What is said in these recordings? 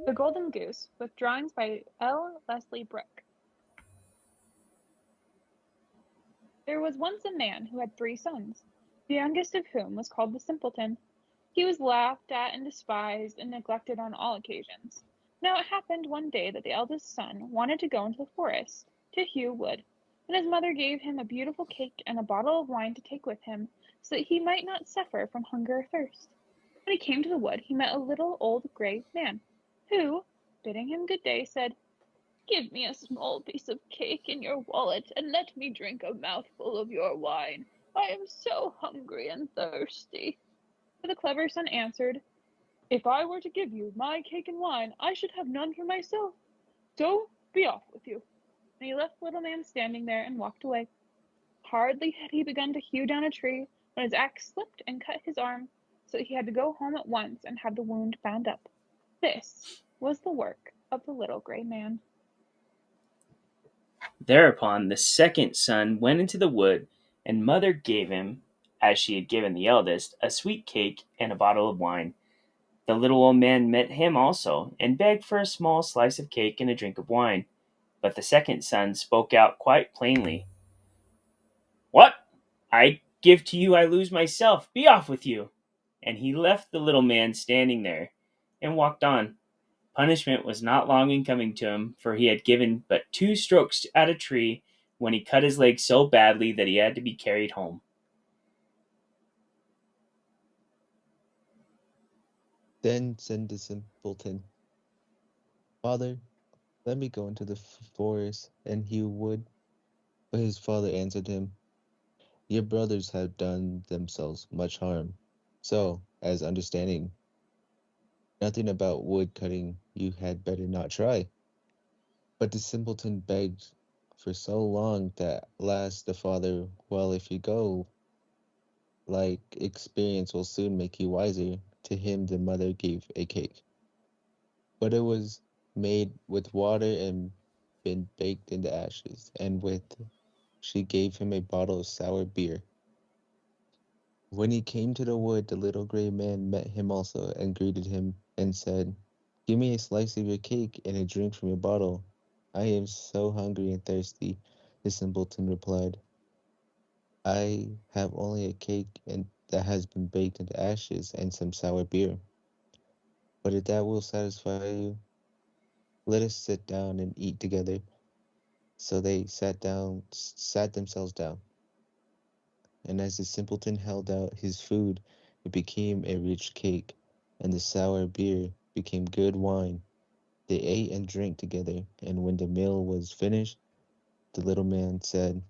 The Golden Goose, with drawings by L. Leslie Brooke. There was once a man who had 3 sons, the youngest of whom was called the Simpleton. He was laughed at and despised and neglected on all occasions. Now it happened one day that the eldest son wanted to go into the forest to hew wood, and his mother gave him a beautiful cake and a bottle of wine to take with him, so that he might not suffer from hunger or thirst. When he came to the wood, he met a little old grey man, who, bidding him good day, said, "Give me a small piece of cake in your wallet, and let me drink a mouthful of your wine. I am so hungry and thirsty." But the clever son answered, "If I were to give you my cake and wine, I should have none for myself. So be off with you." And he left the little man standing there and walked away. Hardly had he begun to hew down a tree when his axe slipped and cut his arm, so that he had to go home at once and have the wound bound up. This was the work of the little grey man. Thereupon the second son went into the wood, and mother gave him, as she had given the eldest, a sweet cake and a bottle of wine. The little old man met him also, and begged for a small slice of cake and a drink of wine. But the second son spoke out quite plainly. "What I give to you I lose myself. Be off with you." And he left the little man standing there, and walked on. Punishment was not long in coming to him, for he had given but 2 strokes at a tree when he cut his leg so badly that he had to be carried home. Then said the simpleton, "Father, let me go into the forest and hew wood." But his father answered him, "Your brothers have done themselves much harm. So, as understanding nothing about wood cutting, you had better not try." But the simpleton begged for so long that at last the father, "Well, if you go, like experience will soon make you wiser." To him the mother gave a cake, but it was made with water and been baked into ashes, and with she gave him a bottle of sour beer. When he came to the wood, the little gray man met him also, and greeted him, and said, "Give me a slice of your cake and a drink from your bottle. I am so hungry and thirsty." The simpleton replied, "I have only a cake and that has been baked into ashes and some sour beer. But if that will satisfy you, let us sit down and eat together." So they sat themselves down, and as the simpleton held out his food, it became a rich cake, and the sour beer became good wine. They ate and drank together, and when the meal was finished, the little man said,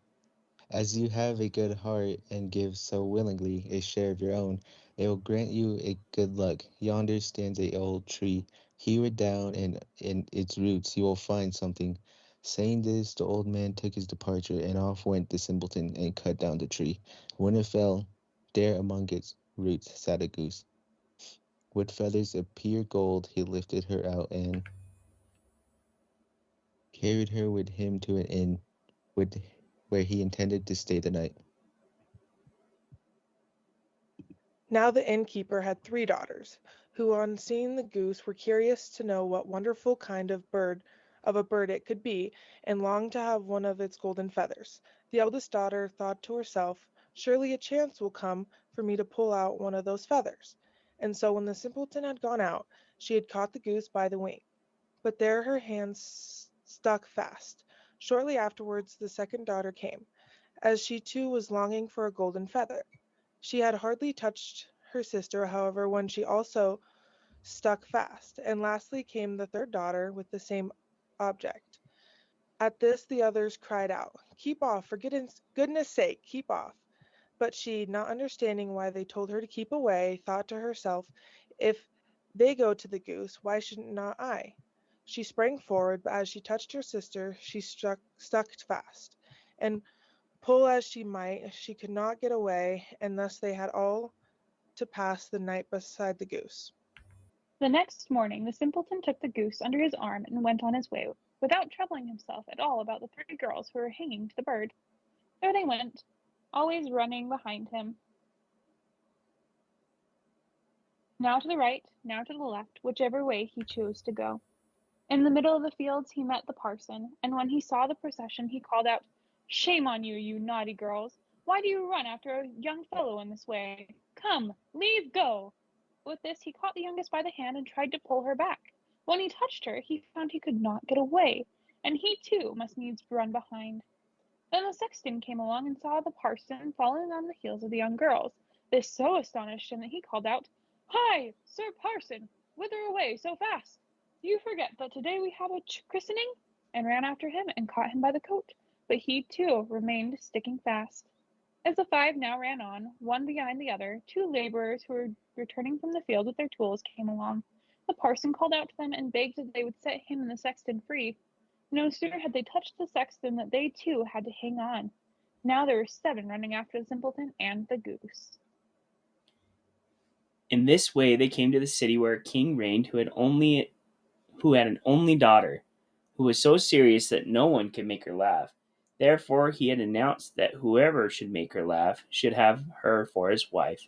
"As you have a good heart and give so willingly a share of your own, it will grant you a good luck. Yonder stands a old tree. Hew it down, and in its roots you will find something." Saying this, the old man took his departure, and off went the simpleton and cut down the tree. When it fell, there among its roots sat a goose. With feathers of pure gold he lifted her out and carried her with him to an inn with, where he intended to stay the night. Now the innkeeper had 3 daughters, who on seeing the goose were curious to know what wonderful kind of a bird it could be, and longed to have one of its golden feathers. The eldest daughter thought to herself, "Surely a chance will come for me to pull out one of those feathers." And so when the simpleton had gone out, she had caught the goose by the wing. But there her hands stuck fast. Shortly afterwards the second daughter came, as she too was longing for a golden feather. She had hardly touched her sister, however, when she also stuck fast, and lastly came the third daughter with the same object. At this the others cried out, "Keep off, for goodness sake, keep off." But she, not understanding why they told her to keep away, thought to herself, "If they go to the goose, why should not I?" She sprang forward, but as she touched her sister, she stuck fast, and pull as she might, she could not get away, and thus they had all to pass the night beside the goose. The next morning the simpleton took the goose under his arm and went on his way, without troubling himself at all about the 3 girls who were hanging to the bird. There they went, always running behind him. Now to the right, now to the left, whichever way he chose to go. In the middle of the fields he met the parson, and when he saw the procession he called out, "Shame on you, you naughty girls! Why do you run after a young fellow in this way? Come, leave go!" With this he caught the youngest by the hand and tried to pull her back. When he touched her he found he could not get away, and he too must needs run behind. Then the sexton came along and saw the parson following on the heels of the young girls. This so astonished him that he called out, "Hi, Sir Parson, whither away so fast? Do you forget that today we have a christening?" and ran after him and caught him by the coat, but he too remained sticking fast. As the five now ran on, one behind the other, two laborers who were returning from the field with their tools came along. The parson called out to them and begged that they would set him and the sexton free. No sooner had they touched the sexton than they too had to hang on. Now there were seven running after the simpleton and the goose. In this way they came to the city where a king reigned who had an only daughter, who was so serious that no one could make her laugh. Therefore he had announced that whoever should make her laugh should have her for his wife.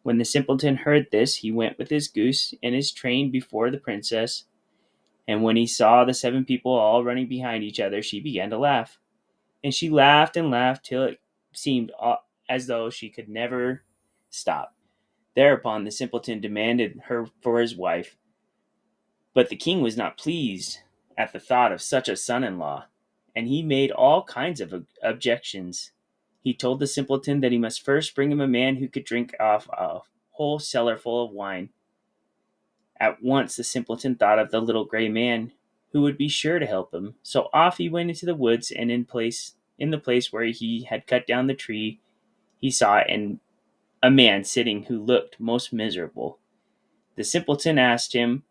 When the simpleton heard this, he went with his goose and his train before the princess, and when he saw the seven people all running behind each other, she began to laugh. And she laughed and laughed till it seemed as though she could never stop. Thereupon the simpleton demanded her for his wife, but the king was not pleased at the thought of such a son-in-law, and he made all kinds of objections. He told the simpleton that he must first bring him a man who could drink off a whole cellar full of wine. At once the simpleton thought of the little gray man, who would be sure to help him. So off he went into the woods, and in the place where he had cut down the tree, he saw a man sitting who looked most miserable. The simpleton asked him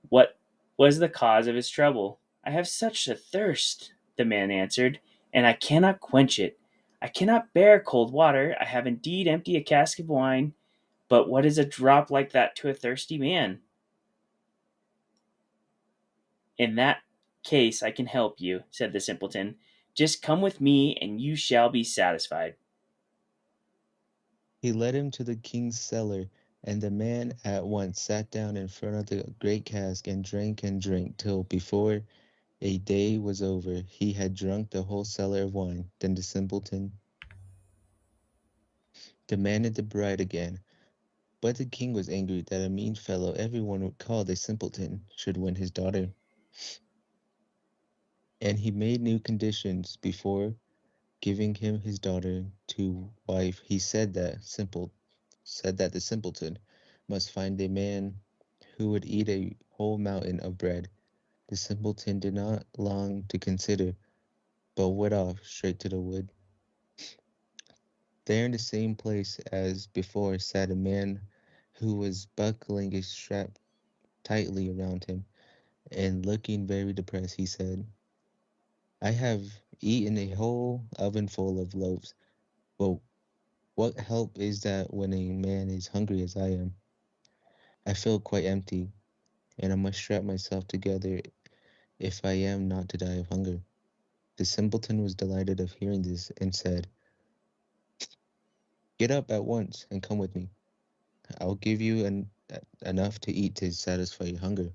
what was the cause of his trouble. "I have such a thirst," the man answered, "and I cannot quench it. I cannot bear cold water. I have indeed emptied a cask of wine, but what is a drop like that to a thirsty man? "In that case I can help you," said the simpleton. "Just come with me and you shall be satisfied." He led him to the king's cellar, and the man at once sat down in front of the great cask and drank till before a day was over he had drunk the whole cellar of wine. Then the simpleton demanded the bride again. But the king was angry that a mean fellow everyone would call a simpleton should win his daughter, and he made new conditions. Before giving him his daughter to wife, he said that the simpleton must find a man who would eat a whole mountain of bread. The simpleton did not long to consider, but went off straight to the wood. There in the same place as before sat a man who was buckling a strap tightly around him, and looking very depressed, he said, "I have eaten a whole ovenful of loaves, but what help is that when a man is hungry as I am? I feel quite empty, and I must strap myself together if I am not to die of hunger." The simpleton was delighted of hearing this, and said, "Get up at once and come with me. I'll give you enough to eat to satisfy your hunger."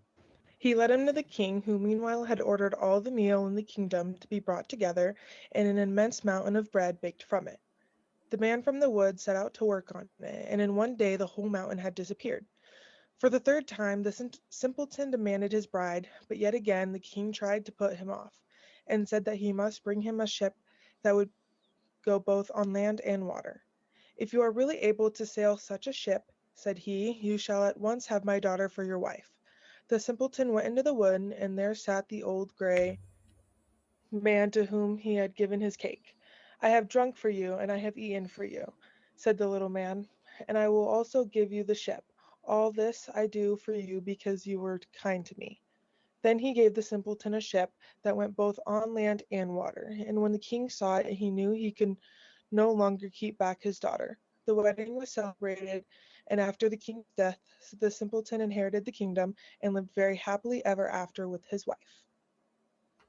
He led him to the king, who meanwhile had ordered all the meal in the kingdom to be brought together, and an immense mountain of bread baked from it. The man from the wood set out to work on it, and in one day the whole mountain had disappeared. For the third time the simpleton demanded his bride, but yet again the king tried to put him off, and said that he must bring him a ship that would go both on land and water. "If you are really able to sail such a ship," said he, "you shall at once have my daughter for your wife." The simpleton went into the wood, and there sat the old gray man to whom he had given his cake. "I have drunk for you, and I have eaten for you," said the little man, "and I will also give you the ship. All this I do for you because you were kind to me." Then he gave the simpleton a ship that went both on land and water, and when the king saw it, he knew he could no longer keep back his daughter. The wedding was celebrated, and after the king's death, the simpleton inherited the kingdom and lived very happily ever after with his wife.